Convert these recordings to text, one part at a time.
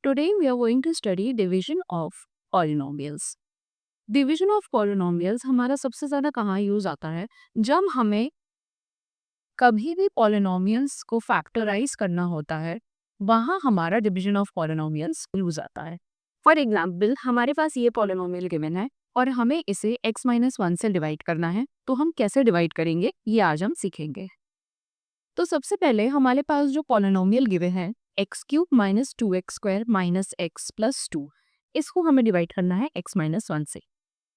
Today we are going to study division of polynomials. Division of polynomials हमारा सबसे ज़्यादा कहाँ यूज़ आता है, जब हमें कभी भी पॉलिनोमियल्स को फैक्टराइज करना होता है, वहाँ हमारा डिवीजन ऑफ पॉलिनोमियल्स यूज़ आता है। फॉर एग्जाम्पल हमारे पास ये पॉलिनोमियल गिवन है और हमें इसे x-1 से डिवाइड करना है, तो हम कैसे डिवाइड करेंगे ये आज हम सीखेंगे। तो सबसे पहले हमारे पास जो पॉलिनोमियल गिवन है x³ - 2x² - x + 2, इसको हमें डिवाइड करना है x-1 से।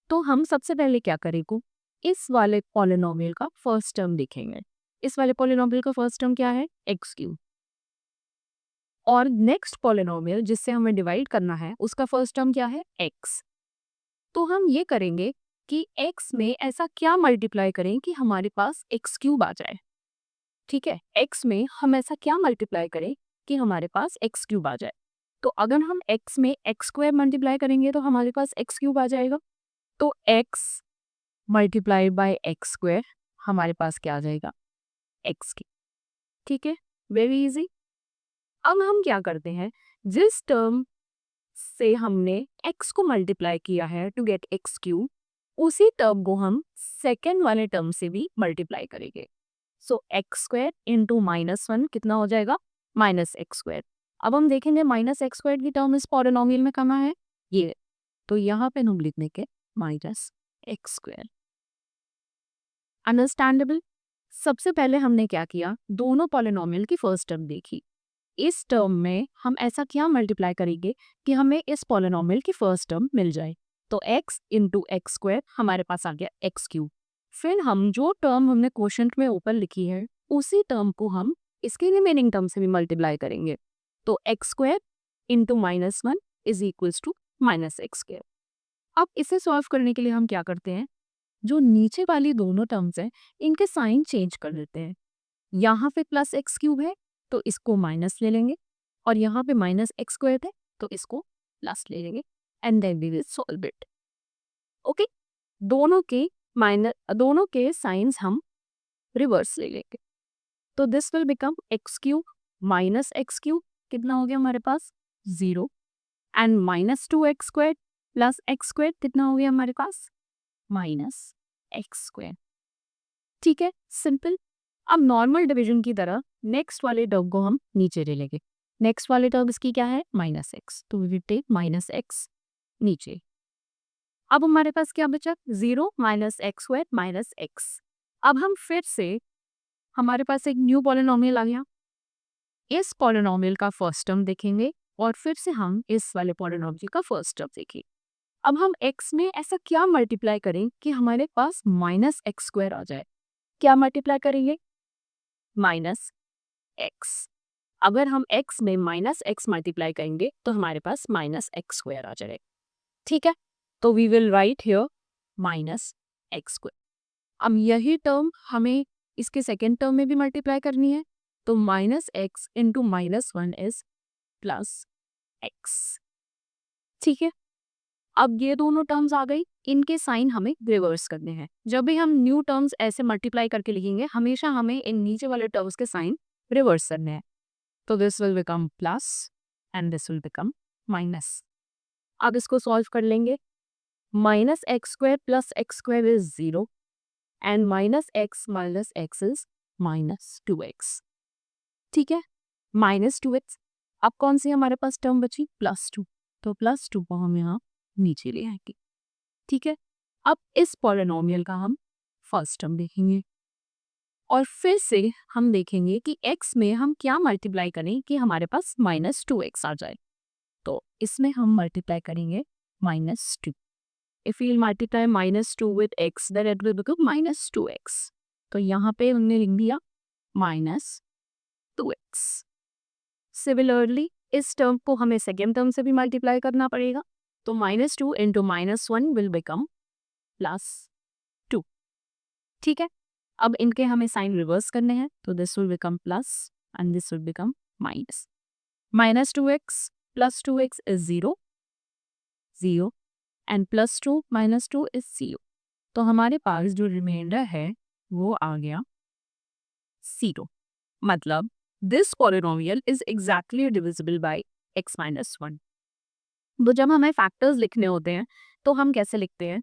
तो हम सबसे पहले क्या करेंगे, इस वाले पॉलिनोमियल का फर्स्ट टर्म लिखेंगे। इस वाले पॉलिनोमियल का फर्स्ट टर्म क्या है, x³ और नेक्स्ट पॉलिनोमियल जिससे हमें डिवाइड करना है उसका फर्स्ट टर्म क्या है, x। तो हम ये करेंगे कि x में ऐसा क्या मल्टीप्लाई करें कि हमारे पास x³ आ जाए। ठीक है, x में हम ऐसा क्या मल्टीप्लाई करें कि हमारे पास x³ आ जाए। तो अगर हम x में x² मल्टीप्लाई करेंगे तो हमारे पास x³ आ जाएगा। तो x मल्टीप्लाइड बाय x² हमारे पास क्या आ जाएगा, x³। ठीक है, वेरी इजी। अब हम क्या करते हैं, जिस टर्म से हमने x को मल्टीप्लाई किया है टू गेट x³, उसी टर्म को हम सेकेंड वाले टर्म से भी मल्टीप्लाई करेंगे। सो x² इंटू -1 कितना हो जाएगा, -x²। अब हम देखेंगे -x² की टर्म इस पॉलिनोमियल में कहाँ है, ये। तो यहाँ पे हम लिख देंगे -x²। अंडरस्टैंडेबल। सबसे पहले हमने क्या किया, दोनों पॉलिनोमियल की फर्स्ट टर्म देखी। इस टर्म में हम ऐसा क्या मल्टीप्लाई करेंगे कि हमें इस पॉलिनोमियल की फर्स्ट टर्म मिल जाए। तो x इंटू x² हमारे पास आ गया x³। फिर हम जो टर्म हमने क्वोशंट में ऊपर लिखी है उसी टर्म को हम इसके रिमेनिंग टर्म से भी मल्टीप्लाई करेंगे। तो x² into -1 is equals to -x²। अब इसे सॉल्व करने के लिए हम क्या करते हैं, जो नीचे वाली दोनों टर्म्स हैं इनके साइन चेंज कर देते हैं। यहाँ पे +x³ है तो इसको माइनस ले लेंगे, और यहाँ पे -x² है तो इसको प्लस ले लेंगे, and then we will solve it. Okay, दोनों के साइंस हम रिवर्स ले लेंगे। तो this will become x³ - x³ कितना हो गया हमारे पास, 0, एंड -2x² + x² कितना हो गया हमारे पास, -x²। ठीक है, सिंपल। अब नॉर्मल डिवीजन की तरह नेक्स्ट वाले टर्म को हम नीचे ले लेंगे। नेक्स्ट वाले टर्म इसकी क्या है, -x, तो वी विल टेक -x नीचे। अब हमारे पास क्या बचा, 0 -x² - x। अब हम फिर से, हमारे पास एक न्यू पॉलिनोमियल आ गया। इस पॉलिनोमियल का फर्स्ट टर्म देखेंगे और फिर से हम इस वाले पॉलिनोमियल का फर्स्ट टर्म देखेंगे। अब हम x में ऐसा क्या मल्टीप्लाई करें कि हमारे पास -x² आ जाए। क्या मल्टीप्लाई करेंगे, -x। अगर हम x में -x मल्टीप्लाई करेंगे तो हमारे पास -x² आ जाएगा। ठीक है, तो we will write here -x²। अब यही टर्म हमें इसके सेकेंड टर्म में भी मल्टीप्लाई करनी है, तो -x इंटू -1 इज +x। ठीक है, अब ये दोनों टर्म्स आ गई, इनके साइन हमें रिवर्स करने हैं। जब भी हम न्यू टर्म्स ऐसे मल्टीप्लाई करके लिखेंगे हमेशा हमें इन नीचे वाले टर्म्स के साइन रिवर्स करने हैं। तो this will become plus and this will become minus. अब इसको सॉल्व कर लेंगे। -x² + x² is 0 and -x - x is -2x। ठीक है, -2x। अब कौन सी हमारे पास टर्म बची, +2, तो +2 को हम यहाँ नीचे ले आएंगे। ठीक है, अब इस पॉलिनोमियल का हम फर्स्ट टर्म देखेंगे और फिर से हम देखेंगे कि x में हम क्या मल्टीप्लाई करें कि हमारे पास -2x आ जाए। तो इसमें हम मल्टीप्लाई करेंगे -2। If you multiply -2 with x then it will become -2x। तो यहाँ पे हमने लिख दिया -2x। सिमिलरली इस टर्म को हमें सेकेंड टर्म से भी मल्टीप्लाई करना पड़ेगा, तो -2 इंटू -1 विल बिकम +2। ठीक है, अब इनके हमें साइन रिवर्स करने हैं, तो this will become plus and this will become minus. -2x + 2x is 0, 0 and +2 - 2 is 0। तो हमारे पास जो रिमाइंडर है वो आ गया 0। मतलब this polynomial is exactly divisible by x minus one. तो जब हमें फैक्टर्स लिखने होते हैं तो हम कैसे लिखते हैं?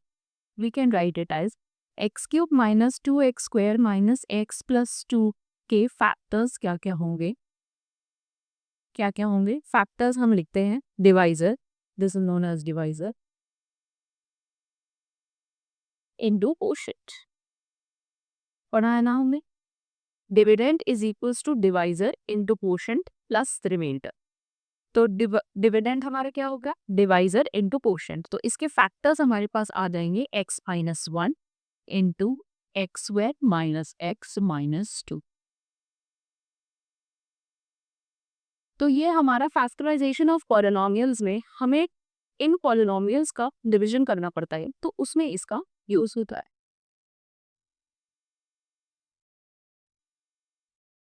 We can write it as x cube minus two x square minus x plus two के फैक्टर्स क्या क्या होंगे? क्या क्या होंगे फैक्टर्स? हम लिखते हैं divisor, this is known as divisor, into quotient. पढ़ा है ना हमने? Dividend is equals to divisor into quotient plus reminder. तो डिविडेंड हमारा क्या होगा? Divisor into quotient. तो इसके फैक्टर्स हमारे पास आ जाएंगे x minus one into x square minus x minus two. तो ये हमारा फैक्टराइजेशन ऑफ पॉलिनोमियल्स में हमें इन पॉलिनोमियल्स का डिवीजन करना पड़ता है, तो उसमें इसका यूज होता है।